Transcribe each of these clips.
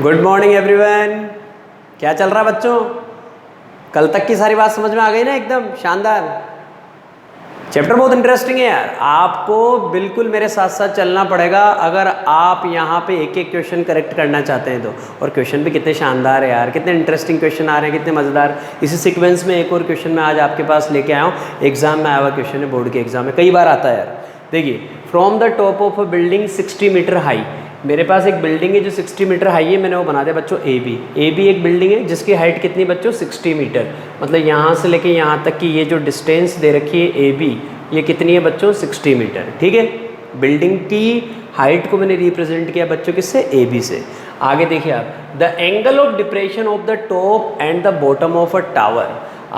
Good morning everyone. क्या चल रहा बच्चों? कल तक की सारी बात समझ में आ गई ना? एकदम शानदार। चैप्टर बहुत इंटरेस्टिंग है यार, आपको बिल्कुल मेरे साथ साथ चलना पड़ेगा अगर आप यहाँ पे एक एक क्वेश्चन करेक्ट करना चाहते हैं तो। और क्वेश्चन भी कितने शानदार है यार, कितने इंटरेस्टिंग क्वेश्चन आ रहे हैं, कितने मज़ेदार। इसी सीक्वेंस में एक और क्वेश्चन मैं आज आपके पास लेके आया हूँ। एग्जाम में आया हुआ क्वेश्चन है, बोर्ड के एग्जाम में कई बार आता है यार। देखिए, from the top of a building 60 metre high. मेरे पास एक बिल्डिंग है जो 60 मीटर हाई है, मैंने वो बना दिया बच्चों ए बी एक बिल्डिंग है जिसकी हाइट कितनी बच्चों 60 मीटर। मतलब यहाँ से लेके यहाँ तक की ये जो डिस्टेंस दे रखी है ए बी, ये कितनी है बच्चों 60 मीटर। ठीक है, बिल्डिंग की हाइट को मैंने रिप्रेजेंट किया बच्चों किससे, ए बी से। आगे देखिए आप, the angle of depression of the top and the bottom of a tower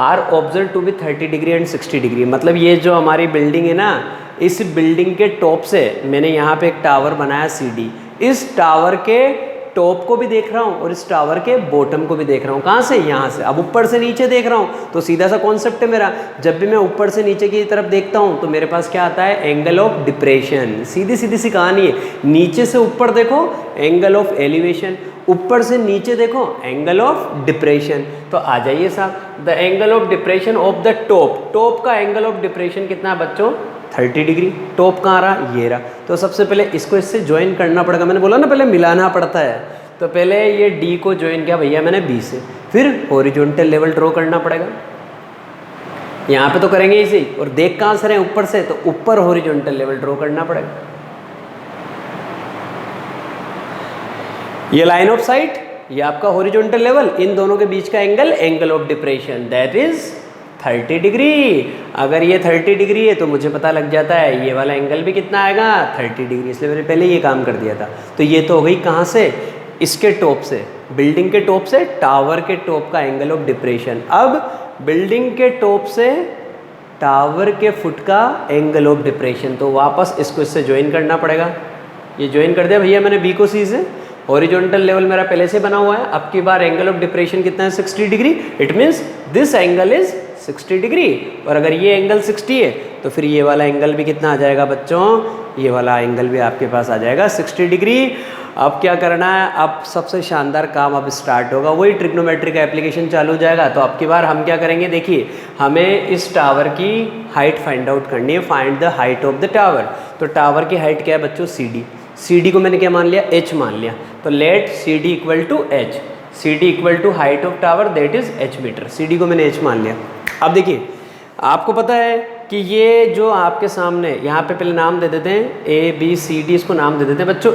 are observe to be 30 degree and 60 degree. मतलब ये जो हमारी बिल्डिंग है ना, इस बिल्डिंग के टॉप से मैंने यहाँ पे एक टावर बनाया CD, इस टावर के टॉप को भी देख रहा हूँ और इस टावर के बॉटम को भी देख रहा हूँ। कहाँ से? यहाँ से। अब ऊपर से नीचे देख रहा हूँ तो सीधा सा कॉन्सेप्ट है मेरा, जब भी मैं ऊपर से नीचे की तरफ देखता हूँ तो मेरे पास क्या आता है, एंगल ऑफ डिप्रेशन। सीधी सीधी सी कहानी है। नीचे से ऊपर देखो एंगल ऑफ एलिवेशन, ऊपर से नीचे देखो एंगल ऑफ डिप्रेशन। तो आ जाइए साहब, the angle of depression of the top. Top का एंगल ऑफ डिप्रेशन कितना है बच्चों, 30 डिग्री। टॉप कहाँ रहा, ये रहा। तो सबसे पहले इसको इससे ज्वाइन करना पड़ेगा। मैंने बोला ना पहले मिलाना पड़ता है, तो पहले ये D को ज्वाइन किया भैया मैंने B से, फिर हॉरिजॉन्टल लेवल ड्रॉ करना पड़ेगा। यहाँ पे तो करेंगे इसी, और देख कहाँ से रहे, ऊपर से, तो ऊपर हॉरिजॉन्टल लेवल ड्रॉ करना पड़ेगा। ये लाइन ऑफ साइट, ये आपका हॉरिजॉन्टल लेवल, इन दोनों के बीच का angle, angle of depression, that is 30 degree. अगर ये 30 डिग्री है तो मुझे पता लग जाता है ये वाला एंगल भी कितना आएगा, 30 डिग्री। इसलिए मैंने पहले ये काम कर दिया था। तो ये तो हो गई कहाँ से, इसके टॉप से, बिल्डिंग के टॉप से टावर के टॉप का एंगल ऑफ डिप्रेशन। अब बिल्डिंग के टॉप से टावर के फुट का एंगल ऑफ डिप्रेशन, तो वापस इसको इससे ज्वाइन करना पड़ेगा। ये ज्वाइन कर दिया भैया मैंने B को C से। हॉरिजॉन्टल लेवल मेरा पहले से बना हुआ है। अब की बार एंगल ऑफ डिप्रेशन कितना है, 60 degree. It means this angle is 60 degree. और अगर ये एंगल 60 है तो फिर ये वाला एंगल भी कितना आ जाएगा बच्चों, ये वाला एंगल भी आपके पास आ जाएगा 60 डिग्री। अब क्या करना है, अब सबसे शानदार काम अब स्टार्ट होगा, वही ट्रिग्नोमेट्री का एप्लीकेशन चालू हो जाएगा। तो अब की बार हम क्या करेंगे, देखिए हमें इस टावर की हाइट फाइंड आउट करनी है, find the height of the tower. तो टावर की हाइट क्या है बच्चों, CD को मैंने क्या मान लिया, H मान लिया। तो let CD equal to H, CD equal to height of tower that is H metre. CD को मैंने H मान लिया। अब देखिए, आपको पता है कि ये जो आपके सामने यहाँ पे पहले नाम दे देते हैं ABCD, इसको नाम दे देते हैं बच्चों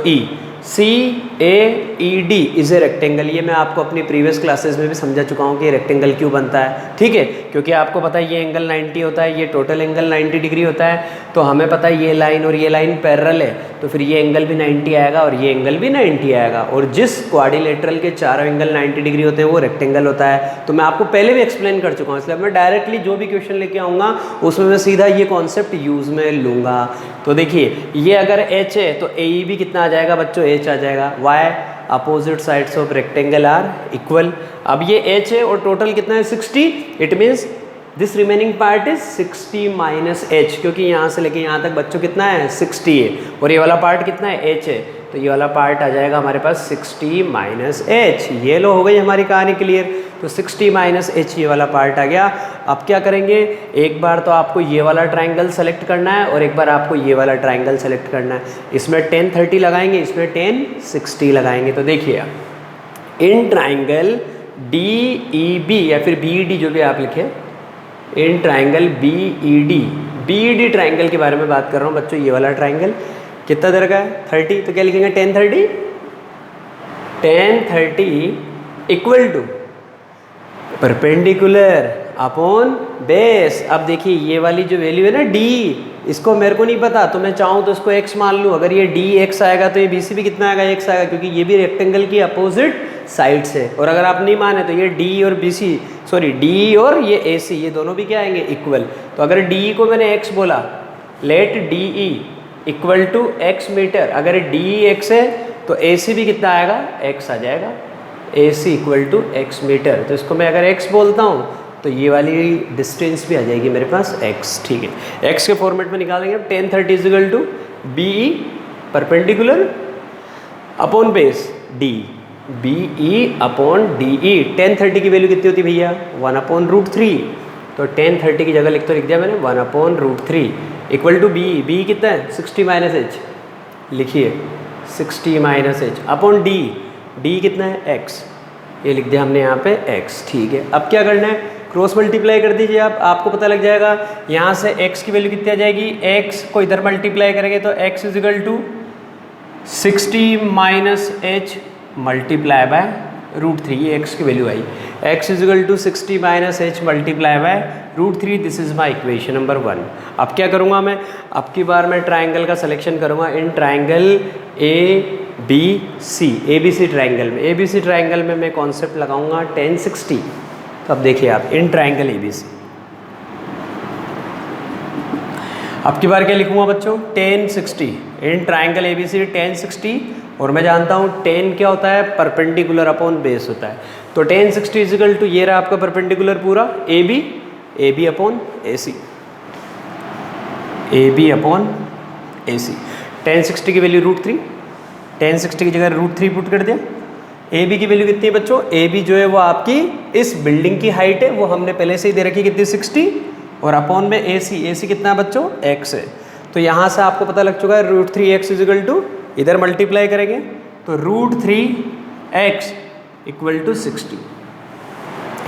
CAED इज ए रेक्टेंगल। ये मैं आपको अपनी प्रीवियस क्लासेस में भी समझा चुका हूँ कि रेक्टेंगल क्यों बनता है। ठीक है, क्योंकि आपको पता है ये एंगल 90 होता है, ये टोटल एंगल 90 डिग्री होता है। तो हमें पता है ये लाइन और ये लाइन पैरेलल है, तो फिर ये एंगल भी 90 आएगा और ये एंगल भी 90 आएगा। और जिस क्वाड्रिलेटरल के चारों एंगल 90 डिग्री होते हैं वो रेक्टेंगल होता है। तो मैं आपको पहले भी एक्सप्लेन कर चुका हूँ, इसलिए मैं डायरेक्टली जो भी क्वेश्चन लेके आऊँगा उसमें मैं सीधा ये कॉन्सेप्ट यूज़ में लूँगा। तो देखिए, ये अगर H है तो AE भी कितना आ जाएगा बच्चों, H आ जाएगा। Why, opposite sides of rectangle are equal. अब ये H है और टोटल कितना है 60, it means this remaining part is 60 minus H, क्योंकि यहाँ से लेके यहाँ तक बच्चों कितना है 60 है, और ये वाला पार्ट कितना है H है, तो ये वाला पार्ट आ जाएगा हमारे पास 60 माइनस H। ये लो हो गई हमारी कहानी क्लियर। तो 60 माइनस H ये वाला पार्ट आ गया। अब क्या करेंगे, एक बार तो आपको ये वाला ट्राइंगल सेलेक्ट करना है और एक बार आपको ये वाला ट्राइंगल सेलेक्ट करना है। इसमें 10 30 लगाएंगे, इसमें 10 60 लगाएंगे। तो देखिए, इन ट्राइंगल DEB या फिर BED जो भी आप लिखे, इन ट्राइंगल BED ट्राइंगल के बारे में बात कर रहा हूँ बच्चों। ये वाला ट्राइंगल कितना देर का है 30, तो क्या लिखेंगे 10 30 equal to perpendicular upon base. अब देखिए, ये वाली जो वैल्यू है ना D, इसको मेरे को नहीं पता, तो मैं चाहूँ तो इसको x मान लूँ। अगर ये DX आएगा तो ये BC भी कितना आएगा, x आएगा, क्योंकि ये भी रेक्टेंगल की अपोजिट साइड्स है। और अगर आप नहीं माने तो ये D और BC, सॉरी D और ये AC, ये दोनों भी क्या आएंगे, इक्वल। तो अगर DE को मैंने x बोला, let DE equal to x metre. अगर DE x है तो AC भी कितना आएगा, x आ जाएगा। AC equal to x metre. तो इसको मैं अगर x बोलता हूँ तो ये वाली डिस्टेंस भी आ जाएगी मेरे पास x। ठीक है, x के फॉर्मेट में निकालेंगे। 10 30 equal to BE perpendicular upon base D। B E upon D E. Ten 30 की वैल्यू कितनी होती है भैया? 1/√3। तो टेन 30 की जगह लिख दिया मैंने 1/√3 इक्वल टू बी। बी कितना है? 60 माइनस एच। लिखिए 60 minus H upon D. D कितना है? एक्स। ये लिख दिया हमने यहाँ पे एक्स। ठीक है, अब क्या करना है? क्रॉस मल्टीप्लाई कर दीजिए आप, आपको पता लग जाएगा यहाँ से x की वैल्यू कितनी आ जाएगी? x को इधर मल्टीप्लाई करेंगे तो x is equal to 60 minus H multiply by √3। ये x की वैल्यू आई। x is equal to 60 minus H multiply by √3। This is my equation number 1। अब क्या करूँगा मैं? अब की बार मैं ट्राइंगल का सिलेक्शन करूँगा in triangle ABC। ABC triangle में, ABC ट्राइंगल में मैं कॉन्सेप्ट लगाऊंगा tan 60। तो अब देखिए आप इन ट्राइंगल ABC। अब की बार क्या लिखूंगा बच्चों? tan 60 in triangle ABC tan 60। और मैं जानता हूँ tan क्या होता है? परपेंडिकुलर अपॉन बेस होता है। तो tan 60 इजिकल टू ये रहा आपका परपेंडिकुलर पूरा AB upon AC। AB upon AC। tan 60 की वैल्यू √3। tan 60 की जगह √3 पुट कर दिया। AB की वैल्यू कितनी है बच्चों? AB जो है वो आपकी इस बिल्डिंग की हाइट है, वो हमने पहले से ही दे रखी कितनी? 60। और अपॉन में AC कितना है बच्चों? x है। तो यहाँ से आपको पता लग चुका है √3x इजिकल टू, इधर मल्टीप्लाई करेंगे तो √3x इक्वल टू 60।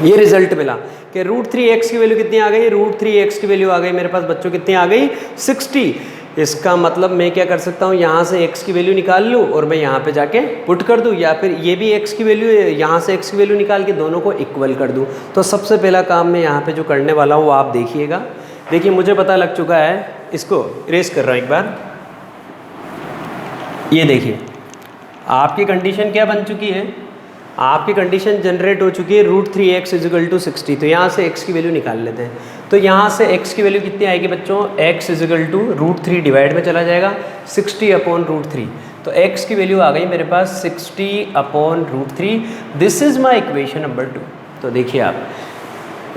ये रिजल्ट मिला कि √3x की वैल्यू कितनी आ गई? √3x की वैल्यू आ गई मेरे पास बच्चों कितनी आ गई? 60। इसका मतलब मैं क्या कर सकता हूँ? यहाँ से x की वैल्यू निकाल लूँ और मैं यहाँ पे जाके पुट कर दूँ, या फिर ये भी x की वैल्यू है, यहाँ से x की वैल्यू निकाल के दोनों को इक्वल कर दूँ। तो सबसे पहला काम मैं यहाँ पे जो करने वाला हूँ वो आप देखिएगा। देखिए मुझे पता लग चुका है, इसको इरेज कर रहा हूँ एक बार। ये देखिए आपकी कंडीशन क्या बन चुकी है? आपकी कंडीशन जनरेट हो चुकी है √3x इजिकल टू 60। तो यहाँ से x की वैल्यू निकाल लेते हैं। तो यहाँ से x की वैल्यू कितनी आएगी बच्चों? x इजिकल टू √3 डिवाइड में चला जाएगा 60 अपॉन √3। तो x की वैल्यू आ गई मेरे पास 60 upon √3। This is my equation number 2। तो देखिए आप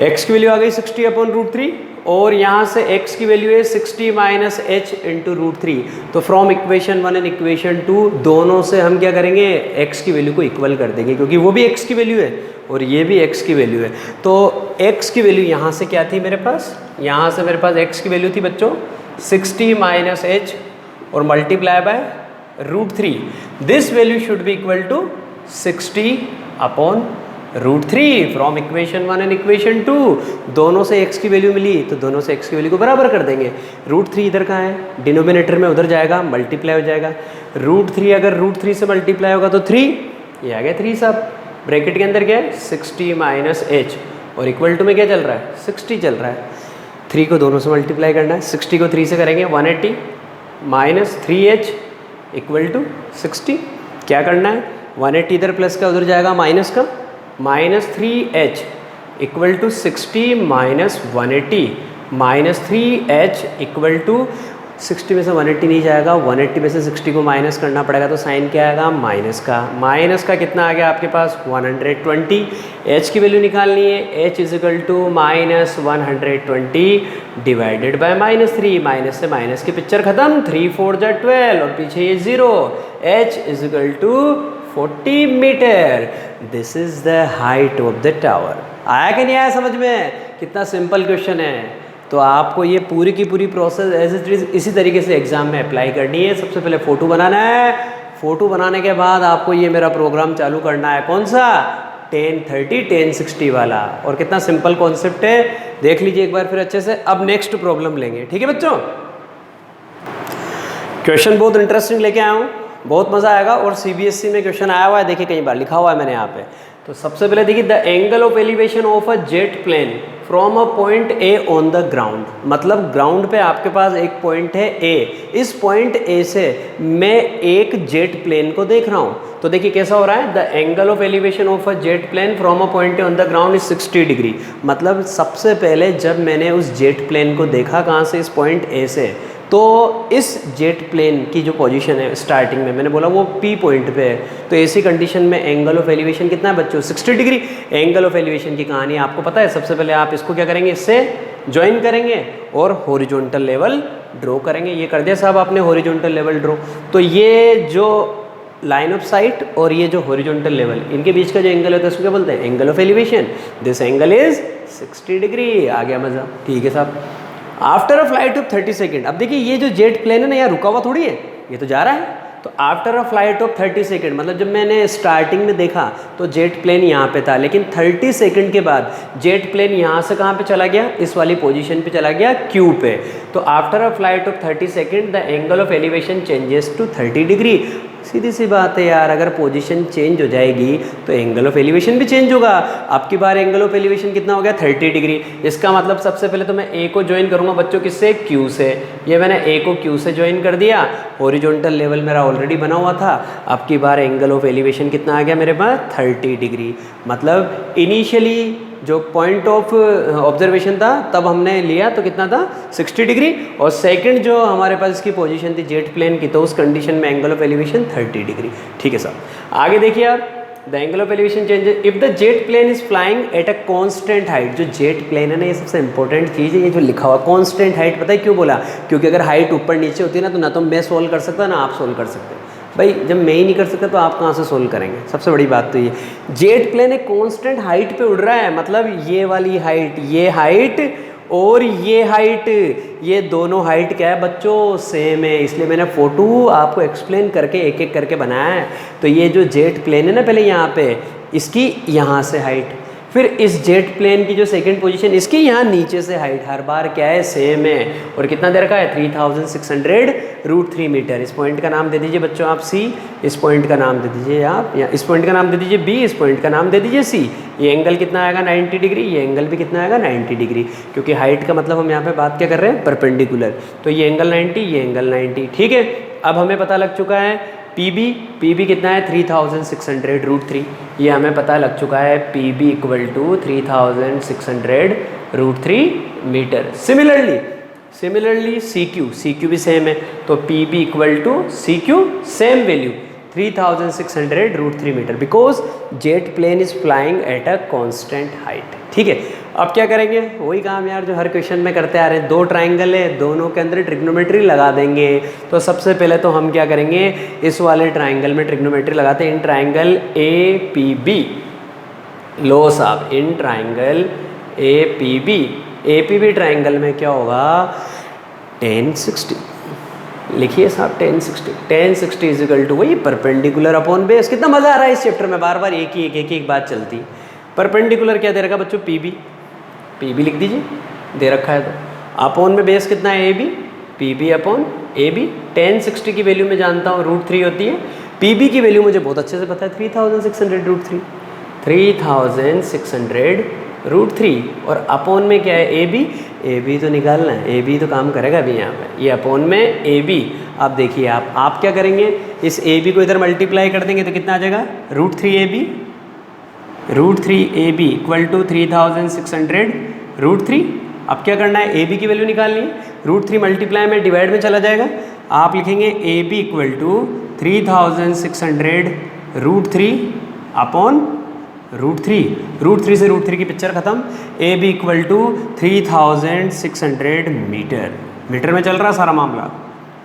x की वैल्यू आ गई 60 अपॉन √3 और यहाँ से x की वैल्यू है 60 माइनस एच इंटू √3। तो फ्रॉम इक्वेशन 1 एंड इक्वेशन 2 दोनों से हम क्या करेंगे? x की वैल्यू को इक्वल कर देंगे, क्योंकि वो भी x की वैल्यू है और ये भी x की वैल्यू है। तो x की वैल्यू यहाँ से क्या थी मेरे पास? यहाँ से मेरे पास x की वैल्यू थी बच्चों 60 माइनस एच और multiply by √3। This value should be equal to 60 upon √3 from equation 1 and equation 2। दोनों से x की वैल्यू मिली तो दोनों से x की वैल्यू को बराबर कर देंगे। √3 इधर कहाँ है? डिनोमिनेटर में, उधर जाएगा मल्टीप्लाई हो जाएगा। √3 अगर √3 से मल्टीप्लाई होगा तो 3, ये आ गया 3 साहब। ब्रैकेट के अंदर क्या है? 60 माइनस एच और इक्वल टू में क्या चल रहा है? 60 चल रहा है। 3 को दोनों से मल्टीप्लाई करना है। 60 को 3 से करेंगे 180 माइनस 3h इक्वल टू 60। क्या करना है? 180 इधर प्लस का, उधर जाएगा माइनस का, minus 3h equal to 60 minus 180 minus 3h equal to 60 में से 180 नहीं जाएगा, 180 में से 60 को माइनस करना पड़ेगा। तो साइन क्या आएगा? माइनस का। माइनस का कितना आ गया आपके पास? 120। h की वैल्यू निकालनी है। h is equal to minus 120 divided by -3। Minus से माइनस की पिक्चर खत्म। 3 4 जा 12 और पीछे ये 0। h is equal to 40 metre. This is the height of the tower. आया कि नहीं आया समझ में? कितना सिंपल क्वेश्चन है। तो आपको ये पूरी की पूरी प्रोसेस एज इट इज इसी तरीके से एग्जाम में अप्लाई करनी है। सबसे पहले फ़ोटो बनाना है। फ़ोटो बनाने के बाद आपको ये मेरा प्रोग्राम चालू करना है। कौन सा? tan 30 tan 60 वाला। और कितना सिंपल कॉन्सेप्ट है, देख लीजिए एक बार फिर अच्छे से। अब नेक्स्ट प्रॉब्लम लेंगे, ठीक है बच्चों? क्वेश्चन बहुत इंटरेस्टिंग लेके आया हूँ, बहुत मज़ा आएगा। और CBSE में क्वेश्चन आया हुआ है, देखिए कई बार लिखा हुआ है मैंने यहाँ पे। तो सबसे पहले देखिए, the angle of elevation of a jet plane from a point A on the ground. मतलब ग्राउंड पे आपके पास एक पॉइंट है ए। इस पॉइंट ए से मैं एक जेट प्लेन को देख रहा हूँ। तो देखिए कैसा हो रहा है, the angle of elevation of a jet plane from a point A on the ground is 60 degree. मतलब सबसे पहले जब मैंने उस जेट प्लेन को देखा कहाँ से? इस पॉइंट ए से। तो इस जेट प्लेन की जो पोजीशन है स्टार्टिंग में मैंने बोला वो P पॉइंट पे है। तो ऐसी कंडीशन में एंगल ऑफ एलिवेशन कितना है बच्चों? 60 डिग्री। एंगल ऑफ एलिवेशन की कहानी आपको पता है। सबसे पहले आप इसको क्या करेंगे? इससे ज्वाइन करेंगे और हॉरिजॉन्टल लेवल ड्रॉ करेंगे। ये कर दिया साहब आपने हॉरिजॉन्टल लेवल ड्रॉ। तो ये जो लाइन ऑफ साइट और ये जो हॉरिजॉन्टल लेवल, इनके बीच का जो एंगल होता है उसको क्या बोलते हैं? Angle of elevation. This angle is 60 degree. आ गया मजा? ठीक है साहब। After a flight of 30 second, अब देखिए ये जो जेट प्लेन है ना, यहाँ रुका हुआ थोड़ी है, ये तो जा रहा है। तो after a flight of 30 second, मतलब जब मैंने स्टार्टिंग में देखा तो जेट प्लेन यहाँ पे था, लेकिन 30 सेकेंड के बाद जेट प्लेन यहाँ से कहाँ पे चला गया? इस वाली पोजीशन पे चला गया, क्यू पे। तो after a flight of 30 second the angle of elevation changes to 30 degree. सीधी सी बात है यार, अगर पोजीशन चेंज हो जाएगी तो एंगल ऑफ एलिवेशन भी चेंज होगा। अब की बार एंगल ऑफ एलिवेशन कितना हो गया? 30 डिग्री। इसका मतलब सबसे पहले तो मैं ए को ज्वाइन करूंगा बच्चों, किससे? क्यू से। ये मैंने ए को क्यू से ज्वाइन कर दिया, हॉरिजॉन्टल लेवल मेरा ऑलरेडी बना हुआ था। अब की बार एंगल ऑफ एलिवेशन कितना आ गया मेरे पास? 30 डिग्री। मतलब इनिशियली जो पॉइंट ऑफ ऑब्जर्वेशन था तब हमने लिया तो कितना था? 60 डिग्री। और सेकंड जो हमारे पास इसकी पोजीशन थी जेट प्लेन की, तो उस कंडीशन में एंगल ऑफ एलिवेशन 30 डिग्री। ठीक है साहब, आगे देखिए आप। The angle of elevation changes if the jet plane is flying at a constant height. जो जेट प्लेन है ना, ये सबसे इंपॉर्टेंट चीज़ है, ये जो लिखा हुआ कांस्टेंट हाइट। पता है क्यों बोला? क्योंकि अगर हाइट ऊपर नीचे होती है ना, तो मैं सोल्व कर सकता ना आप सोल्व कर सकते। भाई जब मैं ही नहीं कर सकता तो आप कहाँ से सोल्व करेंगे? सबसे बड़ी बात तो ये, जेट प्लेन एक कांस्टेंट हाइट पे उड़ रहा है, मतलब ये वाली हाइट, ये हाइट और ये हाइट, ये दोनों हाइट क्या है बच्चों? सेम है। इसलिए मैंने फोटो आपको एक्सप्लेन करके एक एक करके बनाया है। तो ये जो जेट प्लेन है ना, पहले यहाँ पे इसकी यहाँ से हाइट, फिर इस जेट प्लेन की जो सेकंड पोजीशन, इसकी यहाँ नीचे से हाइट हर बार क्या है? सेम है। और कितना दे रखा है? 3600√3 मीटर। इस पॉइंट का नाम दे दीजिए बच्चों आप सी, इस पॉइंट का नाम दे दीजिए आप, या इस पॉइंट का नाम दे दीजिए बी, इस पॉइंट का नाम दे दीजिए सी। ये एंगल कितना आएगा? 90 डिग्री। ये एंगल भी कितना आएगा? 90 डिग्री। क्योंकि हाइट का मतलब हम यहाँ पे बात क्या कर रहे हैं? परपेंडिकुलर। तो ये एंगल 90, ये एंगल 90। ठीक है, अब हमें पता लग चुका है पी बी कितना है? 3600√3। ये हमें पता लग चुका है, P B equal to 3600√3 metre. Similarly C Q भी सेम है, तो P B equal to C Q, same value 3600√3 metre, because jet plane is flying at a constant height. ठीक है, अब क्या करेंगे? वही काम यार जो हर क्वेश्चन में करते आ रहे हैं। दो ट्राइंगल है, दोनों के अंदर ट्रिग्नोमेट्री लगा देंगे। तो सबसे पहले तो हम क्या करेंगे? इस वाले ट्राइंगल में ट्रिग्नोमेट्री लगाते हैं। In triangle A P B, लो साहब, in triangle A P B triangle में क्या होगा? tan 60। लिखिए साहब tan 60 इज इक्वल टू वही परपेंडिकुलर अपॉन बेस। कितना मजा आ रहा है इस चैप्टर में, बार बार एक ही बात चलती। परपेंडिकुलर क्या दे रखा बच्चों? पी बी लिख दीजिए, दे रखा है तो। अपॉन में बेस कितना है? A B, P B upon A B. tan 60 की वैल्यू मैं जानता हूँ √3 होती है। पी बी की वैल्यू मुझे बहुत अच्छे से पता है, 3600√3, 3600√3। और अपॉन में क्या है? ए बी तो निकालना है, ए बी तो काम करेगा अभी यहाँ पे। ये अपॉन में ए बी। अब देखिए आप क्या करेंगे? इस ए बी को इधर मल्टीप्लाई कर देंगे तो कितना आ जाएगा? √3AB equal to 3600√3। अब क्या करना है? ए बी की वैल्यू निकालनी है। √3 मल्टीप्लाई में डिवाइड में चला जाएगा। आप लिखेंगे A B equal to 3600√3 upon √3। √3 से √3 की पिक्चर खत्म। A B equal to 3600 metre में चल रहा सारा मामला।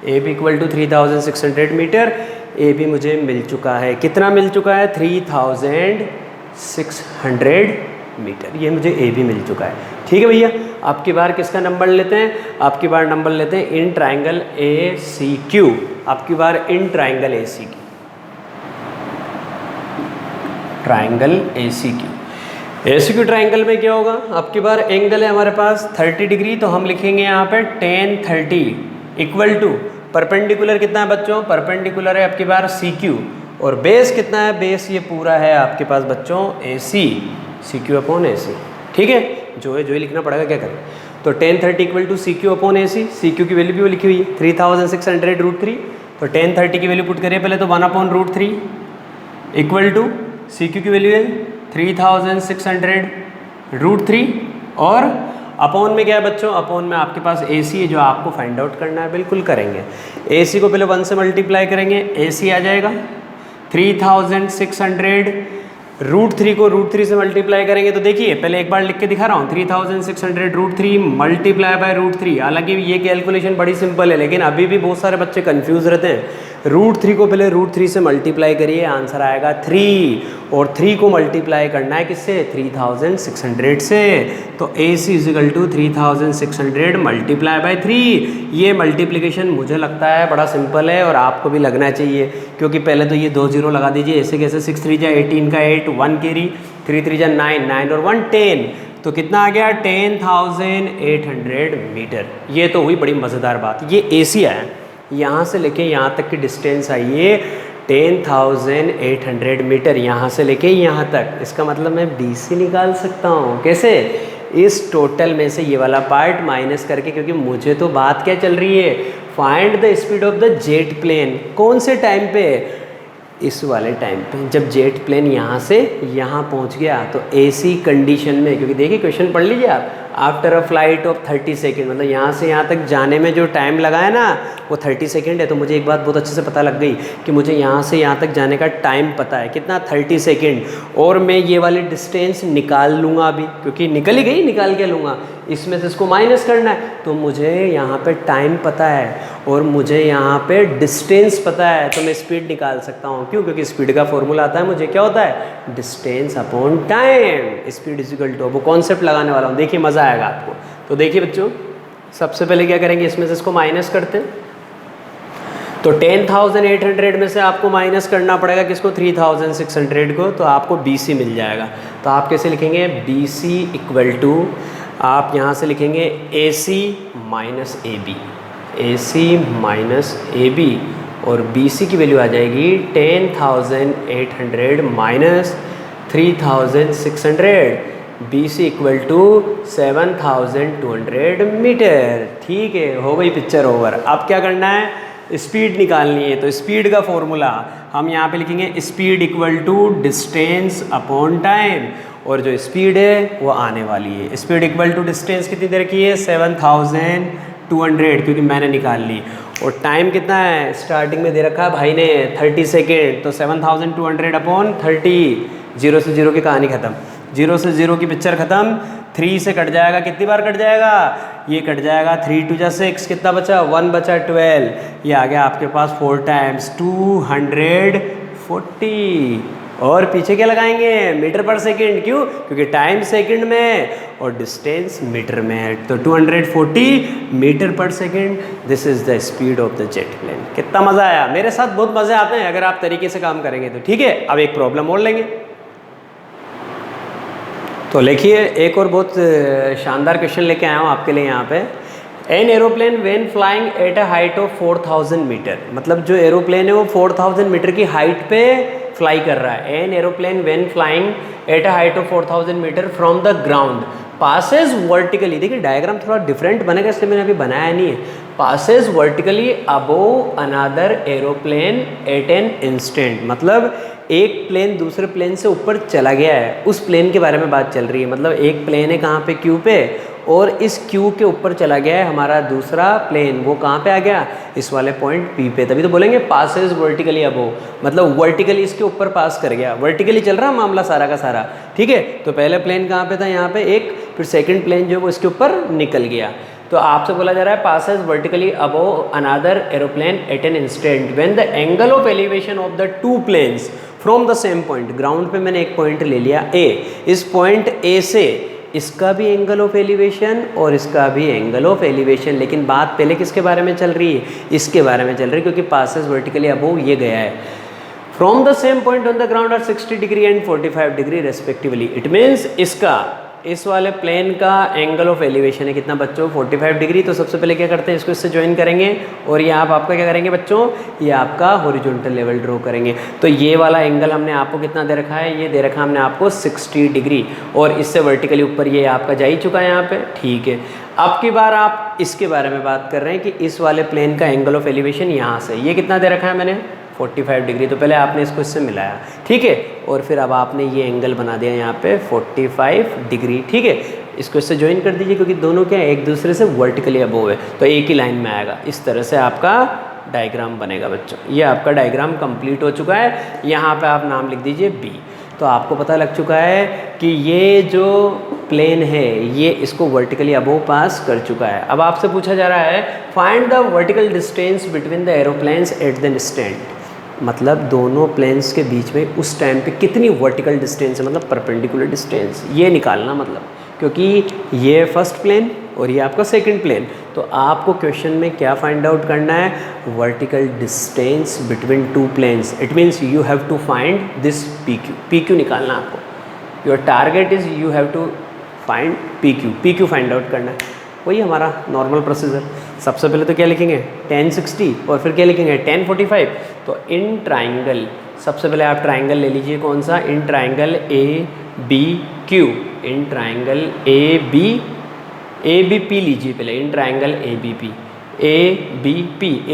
A B equal to 3600 metre. A B मुझे मिल चुका है, कितना मिल चुका है? 3600 मीटर। ये मुझे ए बी मिल चुका है। ठीक है भैया, आपकी बार किसका नंबर लेते हैं? आपकी बार नंबर लेते हैं in triangle A C Q. आपकी बार in triangle A C Q, triangle A C Q. A C Q triangle में क्या होगा? आपकी बार एंगल है हमारे पास 30 डिग्री, तो हम लिखेंगे यहाँ पे tan 30 इक्वल टू परपेंडिकुलर कितना है बच्चों? परपेंडिकुलर है आपकी बार सी क्यू। और बेस कितना है? बेस ये पूरा है आपके पास बच्चों ए सी क्यू अपॉन ए सी। ठीक है, जो है लिखना पड़ेगा, क्या करें? तो tan 30 equal to C Q upon A C Q की वैल्यू भी वो लिखी हुई है 3600√3। तो tan 30 की वैल्यू पुट करिए पहले, तो 1/√3 इक्वल टू सी क्यू की वैल्यू है 3600√3। और अपॉन में क्या है बच्चों? अपॉन में आपके पास ए सी है जो आपको फाइंड आउट करना है। बिल्कुल करेंगे। ए सी को पहले 1 से मल्टीप्लाई करेंगे, ए सी आ जाएगा 3600। √3 को √3 से मल्टीप्लाई करेंगे तो देखिए, पहले एक बार लिख के दिखा रहा हूँ, 3600√3 मल्टीप्लाई बाय √3। हालांकि ये कैलकुलेशन बड़ी सिंपल है, लेकिन अभी भी बहुत सारे बच्चे कंफ्यूज रहते हैं। √3 को पहले √3 से मल्टीप्लाई करिए, आंसर आएगा 3, और 3 को मल्टीप्लाई करना है किससे, 3600 से। तो AC equal to 3600 multiply by 3। ये मल्टीप्लिकेशन मुझे लगता है बड़ा सिंपल है और आपको भी लगना चाहिए, क्योंकि पहले तो ये 2 जीरो लगा दीजिए, ऐसे कैसे, 6 3 जा 18 का 8, 1 कैरी, 3 3 जा 9, 9 और 1 10, तो कितना आ गया, 10,800 मीटर। ये तो हुई बड़ी मज़ेदार बात। ये AC है, यहाँ से लेके यहाँ तक की डिस्टेंस आई है 10,800 मीटर, यहाँ से लेके यहाँ तक। इसका मतलब मैं BC निकाल सकता हूँ। कैसे, इस टोटल में से ये वाला पार्ट माइनस करके, क्योंकि मुझे तो बात क्या चल रही है, find the speed of the jet plane. कौन से टाइम पे, इस वाले टाइम पे, जब जेट प्लेन यहाँ से यहाँ पहुँच गया। तो AC कंडीशन में, क्योंकि देखिए क्वेश्चन पढ़ लीजिए आप, after a flight of 30 second, मतलब यहाँ से यहाँ तक जाने में जो टाइम लगा है ना वो 30 सेकेंड है। तो मुझे एक बात बहुत अच्छे से पता लग गई कि मुझे यहाँ से यहाँ तक जाने का टाइम पता है कितना, 30 सेकेंड। और मैं ये वाली डिस्टेंस निकाल लूँगा अभी, क्योंकि निकल ही गई, निकाल के लूँगा, इसमें से इसको माइनस करना है। तो मुझे यहाँ पे टाइम पता है और मुझे यहाँ पे डिस्टेंस पता है, तो मैं स्पीड निकाल सकता हूँ। क्यों, क्योंकि स्पीड का फॉर्मूला आता है मुझे, क्या होता है, distance upon time. Speed is equal to, वो कॉन्सेप्ट लगाने वाला हूँ, देखिए मज़ा आएगा आपको। तो देखिए बच्चों, सबसे पहले क्या करेंगे, इसमें से इसको माइनस करते हैं। तो 10,800 में से आपको माइनस करना पड़ेगा किसको, 3,600 को, तो आपको BC मिल जाएगा। तो आप कैसे लिखेंगे, BC इक्वल टू, आप यहाँ से लिखेंगे AC minus AB, AC minus AB, और BC की वैल्यू आ जाएगी 10,800 minus 3,600, BC equal to 7,200 metre. ठीक है, हो गई पिक्चर ओवर। अब क्या करना है, स्पीड निकालनी है। तो स्पीड का फॉर्मूला हम यहाँ पे लिखेंगे, speed equal to distance upon time, और जो स्पीड है वो आने वाली है। स्पीड इक्वल टू डिस्टेंस कितनी देर की है, 7,200, क्योंकि मैंने निकाल ली। और टाइम कितना है, स्टार्टिंग में दे रखा है भाई ने 30 सेकेंड, तो 7,200 अपॉन 30, 0 से 0 की कहानी ख़त्म, 0 से 0 की पिक्चर ख़त्म। 3 से कट जाएगा, कितनी बार कट जाएगा, ये कट जाएगा, 3 2 जा 6, कितना बचा, 1 बचा 12, ये आ गया आपके पास 4 टाइम्स 240। और पीछे क्या लगाएंगे, मीटर पर सेकंड। क्यों, क्योंकि टाइम सेकंड में और डिस्टेंस मीटर में है। तो 240 मीटर पर second, this is the speed of the jet plane. कितना मज़ा आया, मेरे साथ बहुत मज़े आते हैं अगर आप तरीके से काम करेंगे तो। ठीक है, अब एक प्रॉब्लम और लेंगे। तो लिखिए, एक और बहुत शानदार क्वेश्चन लेके आया हूँ आपके लिए यहाँ पे। An aeroplane when flying at a height of 4000 metre, मतलब जो एरोप्लेन है वो 4000 मीटर की हाइट पे फ्लाई कर रहा है। An aeroplane when flying at a height of 4000 metre from the ground passes vertically, देखिए डायग्राम थोड़ा डिफरेंट बनेगा इसलिए मैंने अभी बनाया नहीं है। Passes vertically above another aeroplane at an instant, मतलब एक प्लेन दूसरे प्लेन से ऊपर चला गया है, उस प्लेन के बारे में बात चल रही है। मतलब एक प्लेन है कहाँ पे, क्यू पे, और इस क्यू के ऊपर चला गया है हमारा दूसरा प्लेन, वो कहाँ पे आ गया, इस वाले पॉइंट P पे। तभी तो बोलेंगे पासेज वर्टिकली अबोव, मतलब वर्टिकली इसके ऊपर पास कर गया, वर्टिकली चल रहा मामला सारा का सारा। ठीक है, तो पहले प्लेन कहाँ पे था, यहाँ पे एक, फिर सेकंड प्लेन जो वो इसके ऊपर निकल गया। तो आपसे बोला जा रहा है passes vertically above another aeroplane at an instant when the angle of elevation of the two planes from the same point. Ground पे मैंने एक पॉइंट ले लिया A, इस पॉइंट A से इसका भी एंगल ऑफ एलिवेशन और इसका भी एंगल ऑफ एलिवेशन, लेकिन बात पहले किसके बारे में चल रही है, इसके बारे में चल रही है, क्योंकि पासेज वर्टिकली अबोव ये गया है। From the same point on the ground are 60 degree and 45 degree respectively. It means इसका, इस वाले प्लेन का एंगल ऑफ एलिवेशन है कितना बच्चों, 45 डिग्री। तो सबसे पहले क्या करते हैं, इसको इससे ज्वाइन करेंगे और ये आप आपका क्या करेंगे बच्चों, ये आपका हॉरिजॉन्टल लेवल ड्रॉ करेंगे। तो ये वाला एंगल हमने आपको कितना दे रखा है, ये दे रखा हमने आपको 60 डिग्री, और इससे वर्टिकली ऊपर ये आपका जा ही चुका है यहाँ पे। ठीक है, अब की बार आप इसके बारे में बात कर रहे हैं कि इस वाले प्लेन का एंगल ऑफ एलिवेशन यहाँ से ये कितना दे रखा है मैंने, 45 डिग्री। तो पहले आपने इसको इससे मिलाया, ठीक है, और फिर अब आपने ये एंगल बना दिया यहाँ पे 45 डिग्री। ठीक है, इसको इससे ज्वाइन कर दीजिए क्योंकि दोनों क्या है, एक दूसरे से वर्टिकली अबोव है, तो एक ही लाइन में आएगा। इस तरह से आपका डायग्राम बनेगा बच्चों। ये आपका डायग्राम कंप्लीट हो चुका है। यहाँ पे आप नाम लिख दीजिए B। तो आपको पता लग चुका है कि ये जो प्लेन है ये इसको वर्टिकली अबोव पास कर चुका है। अब आपसे पूछा जा रहा है find the vertical distance between the aeroplanes at the stand, मतलब दोनों प्लेन्स के बीच में उस टाइम पे कितनी वर्टिकल डिस्टेंस है, मतलब परपेंडिकुलर डिस्टेंस ये निकालना, मतलब क्योंकि ये फर्स्ट प्लेन और ये आपका सेकंड प्लेन, तो आपको क्वेश्चन में क्या फाइंड आउट करना है, vertical distance between two planes. It means you have to find this P Q निकालना आपको। Your target is you have to find P Q find out करना है। वही हमारा नॉर्मल प्रोसीजर। सबसे पहले तो क्या लिखेंगे 1060 और फिर क्या लिखेंगे 1045। तो इन ट्राइंगल, सबसे पहले आप ट्राइंगल ले लीजिए, कौन सा, in triangle A B Q, in triangle A B P लीजिए पहले, in triangle A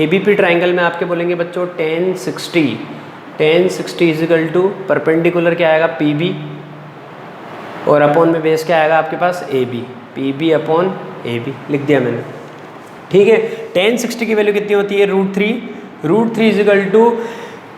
B P triangle में आपके बोलेंगे बच्चों 1060 इजिकल टू परपेंडिकुलर क्या आएगा पी बी और अपॉन में बेस क्या आएगा आपके पास A B, P B upon A B लिख दिया मैंने। ठीक है, 1060 की वैल्यू कितनी होती है √3 equal to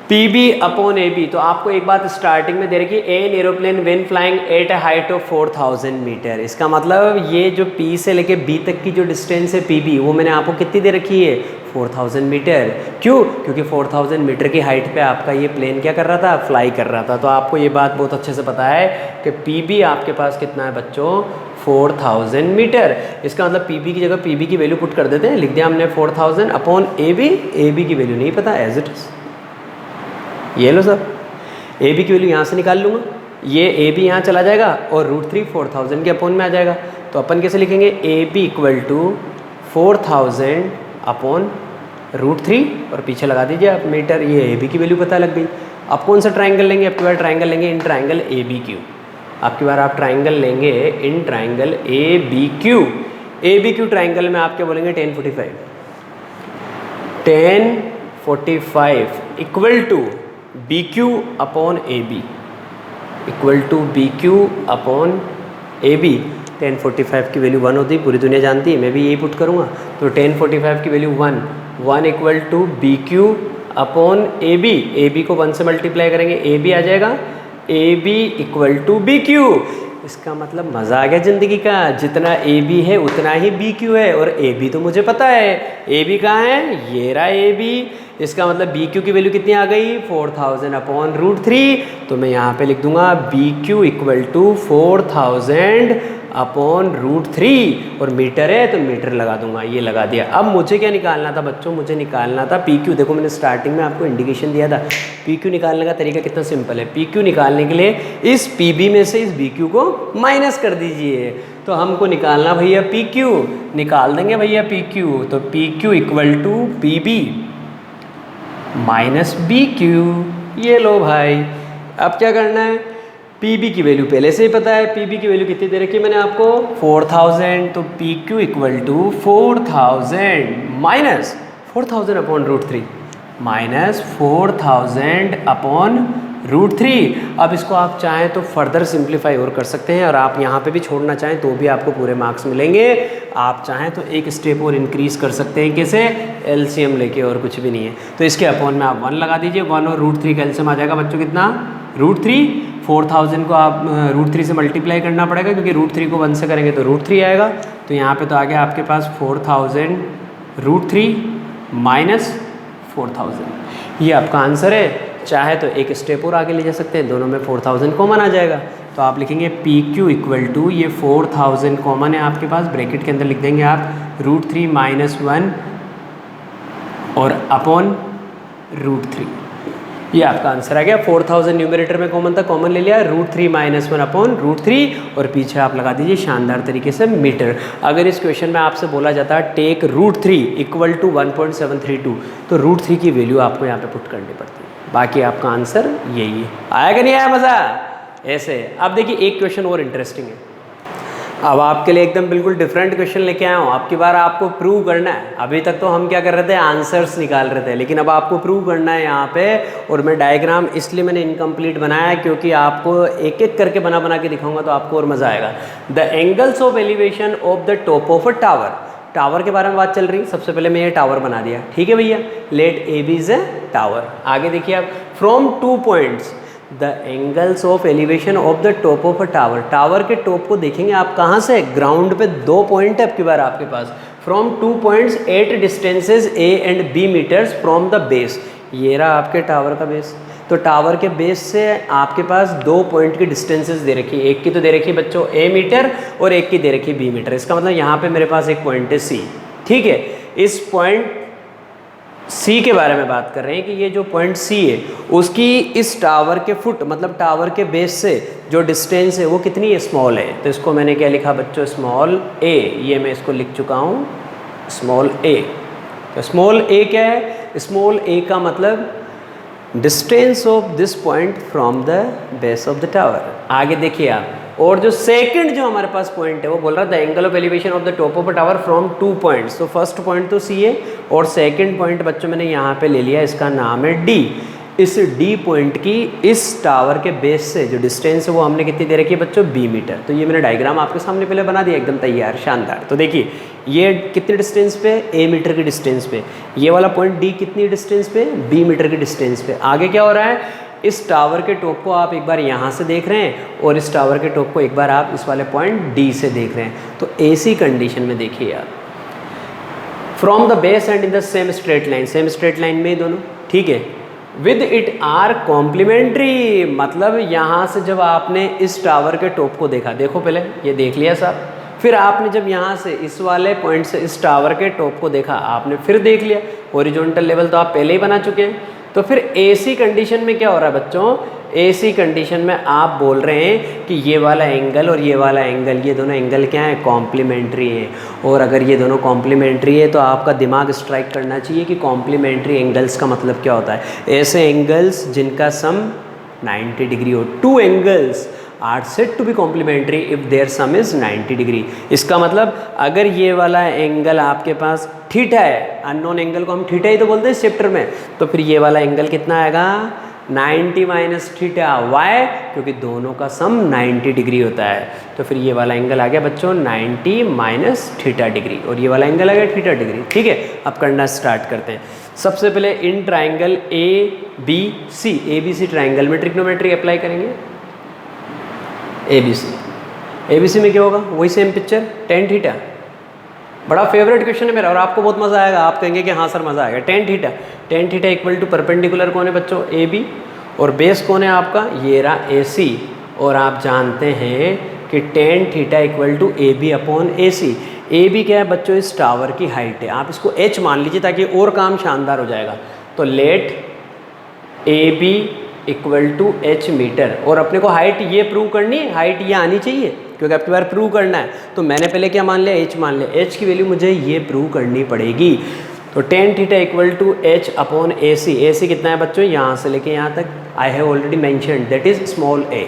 P B upon A B. तो आपको एक बात स्टार्टिंग में दे रखी है, an aeroplane when flying at a height of 4000 metre. इसका मतलब ये जो पी से लेके बी तक की जो डिस्टेंस है पी बी, वो मैंने आपको कितनी दे रखी है 4000 मीटर। क्यों, क्योंकि 4000 मीटर की हाइट पे आपका ये प्लेन क्या कर रहा था, फ्लाई कर रहा था। तो आपको ये बात बहुत अच्छे से पता है कि पी बी आपके पास कितना है बच्चों 4000 मीटर। इसका मतलब पी बी की जगह पी बी की वैल्यू पुट कर देते हैं, लिख दिया हमने 4000 अपॉन ए बी की वैल्यू नहीं पता, एज इट इज ये लो सर, ए बी की वैल्यू यहाँ से निकाल लूँगा, ये ए बी यहाँ चला जाएगा और √3 4000 के अपॉन में आ जाएगा। तो अपन कैसे लिखेंगे, A B equal to 4000 upon √3 और पीछे लगा दीजिए आप मीटर, ये ए बी की वैल्यू पता लग गई। अब कौन सा ट्राइंगल लेंगे, आपकी बार ट्राइंगल लेंगे in triangle A B Q, आपकी बार आप ट्राइंगल लेंगे in triangle A B Q triangle में आपके बोलेंगे 1045 equal to B Q upon A B, equal to B Q upon A B. 1045 की वैल्यू 1 होती है, पूरी दुनिया जानती है, मैं भी यही पुट करूँगा। तो 1045 की वैल्यू 1 equal to B Q upon A B को 1 से मल्टीप्लाई करेंगे, ए बी आ जाएगा, A B equal to B Q. इसका मतलब मज़ा आ गया ज़िंदगी का, जितना ए बी है उतना ही बी क्यू है, और ए बी तो मुझे पता है, ए बी कहाँ है, ये रहा ए बी। इसका मतलब बी क्यू की वैल्यू कितनी आ गई 4000 अपॉन √3। तो मैं यहाँ पे लिख दूंगा B Q equal to 4000 upon √3 और मीटर है तो मीटर लगा दूंगा, ये लगा दिया। अब मुझे क्या निकालना था बच्चों, मुझे निकालना था पी क्यू। देखो मैंने स्टार्टिंग में आपको इंडिकेशन दिया था, पी क्यू निकालने का तरीका कितना सिंपल है। पी क्यू निकालने के लिए इस पी बी में से इस बी क्यू को माइनस कर दीजिए। तो हमको निकालना भैया पी क्यू, निकाल देंगे भैया पी क्यू। तो P Q equal to P B minus B Q, ये लो भाई। अब क्या करना है, पी बी की वैल्यू पहले से ही पता है, पी बी की वैल्यू कितनी दे रखी है मैंने आपको 4000। तो P Q equal to 4000 minus 4000 upon √3 minus 4000 upon √3। अब इसको आप चाहें तो फर्दर सिंप्लीफाई और कर सकते हैं, और आप यहाँ पे भी छोड़ना चाहें तो भी आपको पूरे मार्क्स मिलेंगे। आप चाहें तो एक स्टेप और इंक्रीज़ कर सकते हैं, कैसे, एलसीएम लेके, और कुछ भी नहीं है। तो इसके अपॉन में आप 1 लगा दीजिए, 1 और √3 का एलसीएम आ जाएगा बच्चों कितना, √3। 4000 को आप √3 से मल्टीप्लाई करना पड़ेगा, क्योंकि √3 को 1 से करेंगे तो √3 आएगा। तो यहाँ पे तो आ गया आपके पास 4000 √3 माइनस 4000, ये आपका आंसर है। चाहे तो एक स्टेप और आगे ले जा सकते हैं, दोनों में 4000 कॉमन आ जाएगा। तो आप लिखेंगे पी क्यू इक्वल टू, ये 4000 कॉमन है आपके पास, ब्रैकेट के अंदर लिख देंगे आप √3 माइनस 1 और अपॉन √3, ये आपका आंसर आ गया। 4000 न्यूमरेटर में कॉमन था, कॉमन ले लिया, √3 माइनस 1 अपॉन √3 और पीछे आप लगा दीजिए शानदार तरीके से मीटर। अगर इस क्वेश्चन में आपसे बोला जाता है टेक √3 इक्वल टू 1.732, तो √3 की वैल्यू आपको यहाँ पे पुट करनी पड़ती है। बाकी आपका आंसर यही है। आया कि नहीं आया मज़ा, ऐसे। अब देखिए एक क्वेश्चन और इंटरेस्टिंग है, अब आपके लिए एकदम बिल्कुल डिफरेंट क्वेश्चन लेके आया हूँ। अब की बार आपको प्रूव करना है, अभी तक तो हम क्या कर रहे थे, आंसर्स निकाल रहे थे, लेकिन अब आपको प्रूव करना है यहाँ पे। और मैं डायग्राम इसलिए मैंने इनकम्प्लीट बनाया है क्योंकि आपको एक एक करके बना बना के दिखाऊंगा तो आपको और मज़ा आएगा। The angles of elevation of the top of a tower, tower के बारे में बात चल रही। सबसे पहले मैं ये टावर बना दिया, ठीक है भैया, let A B is a tower. आगे देखिए आप, from 2 points, the angles of elevation of the top of a tower. Tower के टॉप को देखेंगे आप कहाँ से, ग्राउंड पे 2 पॉइंट है अब की बार आपके पास, from 2 points at distances A and B metres from the base. ये रहा आपके टावर का बेस। तो टावर के बेस से आपके पास 2 पॉइंट की डिस्टेंसेस दे रखी है, एक की तो दे रखी है बच्चों ए मीटर और एक की दे रखी है बी मीटर। इसका मतलब यहाँ पे मेरे पास एक पॉइंट है सी, ठीक है। इस पॉइंट सी के बारे में बात कर रहे हैं कि ये जो पॉइंट सी है उसकी इस टावर के फुट मतलब टावर के बेस से जो डिस्टेंस है वो कितनी है, स्मॉल है। तो इसको मैंने क्या लिखा बच्चों, स्मॉल ए, ये मैं इसको लिख चुका हूँ स्मॉल ए। तो स्मॉल ए क्या है, स्मॉल ए का मतलब distance of this point from the base of the tower. आगे देखिए आप, और जो सेकंड जो हमारे पास पॉइंट है वो बोल रहा था angle of elevation of the top of a tower from 2 points. तो फर्स्ट पॉइंट तो सी है और सेकंड पॉइंट बच्चों मैंने यहाँ पे ले लिया, इसका नाम है डी। इस डी पॉइंट की इस टावर के बेस से जो डिस्टेंस है वो हमने कितनी दे रखी है बच्चों, बी मीटर। तो ये मैंने डायग्राम आपके सामने पहले बना दिया, एकदम तैयार, शानदार। तो देखिए ये कितने डिस्टेंस पे, ए मीटर की डिस्टेंस पे, ये वाला पॉइंट डी कितनी डिस्टेंस पे, बी मीटर की डिस्टेंस पे। आगे क्या हो रहा है, इस टावर के टॉप को आप एक बार यहाँ से देख रहे हैं और इस टावर के टॉप को एक बार आप इस वाले पॉइंट डी से देख रहे हैं। तो ऐसी कंडीशन में देखिए आप, from the base and in the same straight line, same straight line में दोनों, ठीक है, विद इट आर कॉम्प्लीमेंट्री। मतलब यहाँ से जब आपने इस टावर के टॉप को देखा, देखो पहले ये देख लिया साहब, फिर आपने जब यहाँ से इस वाले पॉइंट से इस टावर के टॉप को देखा, आपने फिर देख लिया, हॉरिजॉन्टल लेवल तो आप पहले ही बना चुके हैं। तो फिर एसी कंडीशन में क्या हो रहा है बच्चों, एसी कंडीशन में आप बोल रहे हैं कि ये वाला एंगल और ये वाला एंगल, ये दोनों एंगल क्या है, कॉम्प्लीमेंट्री है। और अगर ये दोनों कॉम्प्लीमेंट्री है तो आपका दिमाग स्ट्राइक करना चाहिए कि कॉम्प्लीमेंट्री एंगल्स का मतलब क्या होता है। ऐसे एंगल्स जिनका सम 90 डिग्री हो, 2 angles are said to be complementary if their sum is 90 degree. इसका मतलब अगर ये वाला एंगल आपके पास थीटा है, अननोन एंगल को हम थीटा ही तो बोलते हैं इस चैप्टर में, तो फिर ये वाला एंगल कितना आएगा, 90 माइनस थीटा। वाई, क्योंकि दोनों का सम 90 डिग्री होता है। तो फिर ये वाला एंगल आ गया बच्चों 90 माइनस थीटा डिग्री और ये वाला एंगल आ गया थीटा डिग्री, ठीक है। अब करना स्टार्ट करते हैं। सबसे पहले in triangle A B C, A B C triangle में ट्रिग्नोमेट्री अप्लाई करेंगे। ABC में क्या होगा, वही सेम पिक्चर, tan थीटा। बड़ा फेवरेट क्वेश्चन है मेरा और आपको बहुत मज़ा आएगा, आप कहेंगे कि हाँ सर मज़ा आएगा। tan theta equal to perpendicular कौन है बच्चों, AB, और बेस कौन है आपका, ये रहा AC। और आप जानते हैं कि tan theta equal to AB upon AC। AB क्या है बच्चों, इस टावर की हाइट है, आप इसको H मान लीजिए ताकि और काम शानदार हो जाएगा। तो let AB equal to H metre, और अपने को हाइट ये प्रूव करनी है, हाइट ये आनी चाहिए क्योंकि आपके बार प्रूव करना है। तो मैंने पहले क्या मान लिया, H मान लिया, H की वैल्यू मुझे ये प्रूव करनी पड़ेगी। तो tan theta equal to H upon AC। AC कितना है बच्चों, यहाँ से लेके यहाँ तक I have already mentioned, that is small a,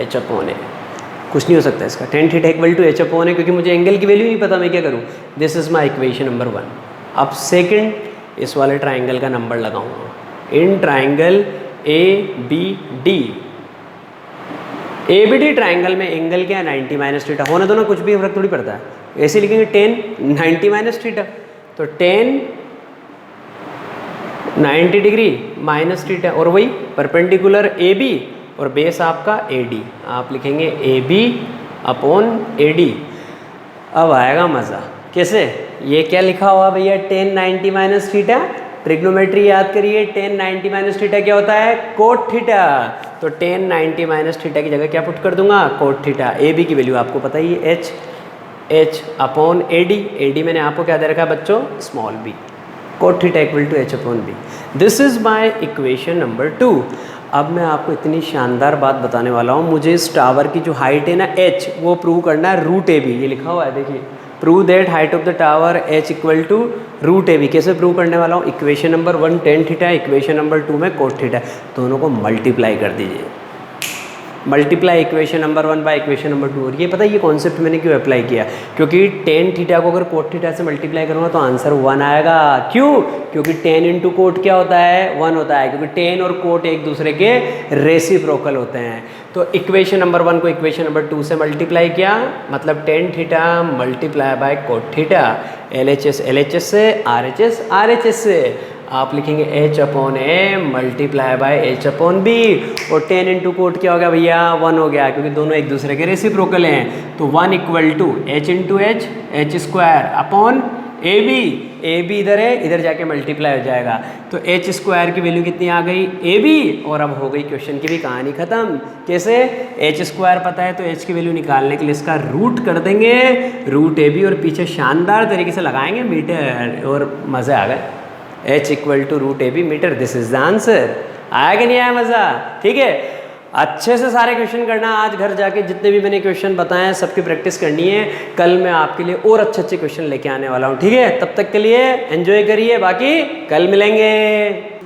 H upon a। कुछ नहीं हो सकता इसका, tan theta equal to H upon a, क्योंकि मुझे एंगल की वैल्यू नहीं पता, मैं क्या करूँ। This is my equation number 1। अब सेकेंड, इस वाले ट्राइंगल का नंबर लगाऊंगा। In triangle ABD, ABD triangle में एंगल क्या है, 90 माइनस थीटा। होने दो ना, कुछ भी फर्क थोड़ी पड़ता है। ऐसे लिखेंगे tan 90 माइनस थीटा, तो tan 90 डिग्री माइनस थीटा, और वही परपेंडिकुलर AB और बेस आपका AD, आप लिखेंगे AB अपॉन AD। अब आएगा मज़ा, कैसे, ये क्या लिखा हुआ भैया, tan 90 माइनस थीटा। ट्रिग्नोमेट्री याद करिए, tan 90 माइनस थीटा क्या होता है, कोट थीटा। तो tan 90 माइनस थीटा की जगह क्या पुट कर दूंगा, कोट थीटा। AB की वैल्यू आपको पता ही है, H अपॉन AD मैंने आपको क्या दे रखा है बच्चों, small b। Cot theta equal to H upon b। This is my equation number 2। अब मैं आपको इतनी शानदार बात बताने वाला हूँ, मुझे इस टावर की जो हाइट है ना H, वो प्रूव करना है रूट AB। ये लिखा हुआ है देखिए, prove that height of the tower H equal to root AB। कैसे प्रूव करने वाला हूँ, equation number 1 tan theta, equation number 2 में कोट थीटा, दोनों को मल्टीप्लाई कर दीजिए। Multiply equation number 1 by equation number 2। और ये पता है ये कॉन्सेप्ट मैंने क्यों अप्लाई किया, क्योंकि tan थीटा को अगर कोट थीटा से मल्टीप्लाई करूँगा तो आंसर 1 आएगा। क्यों, क्योंकि tan इंटू कोट क्या होता है, 1 होता है, क्योंकि tan और कोट एक दूसरे के रेसिप्रोकल होते हैं। तो इक्वेशन नंबर 1 को इक्वेशन नंबर 2 से मल्टीप्लाई किया, मतलब tan theta multiply by cot theta, LHS LHS से, RHS RHS से। आप लिखेंगे h upon a multiply by h upon b, और 10 इंटू कोट क्या हो गया भैया 1 हो गया, क्योंकि दोनों एक दूसरे के रेसिप्रोकल हैं। तो 1 equal to h into H, H square upon A B इधर है, इधर जाके मल्टीप्लाई हो जाएगा। तो एच स्क्वायर की वैल्यू कितनी आ गई ए बी, और अब हो गई क्वेश्चन की भी कहानी खत्म। कैसे, एच स्क्वायर पता है तो एच की वैल्यू निकालने के लिए इसका रूट कर देंगे, रूट ए बी, और पीछे शानदार तरीके से लगाएंगे मीटर, और मज़े आ गए। H equal to root A B metre, this is the answer. आया कि नहीं आया मज़ा? ठीक है, अच्छे से सारे क्वेश्चन करना, आज घर जाके जितने भी मैंने क्वेश्चन बताए हैं सबकी प्रैक्टिस करनी है। कल मैं आपके लिए और अच्छे अच्छे क्वेश्चन लेके आने वाला हूँ, ठीक है? तब तक के लिए एंजॉय करिए, बाकी कल मिलेंगे।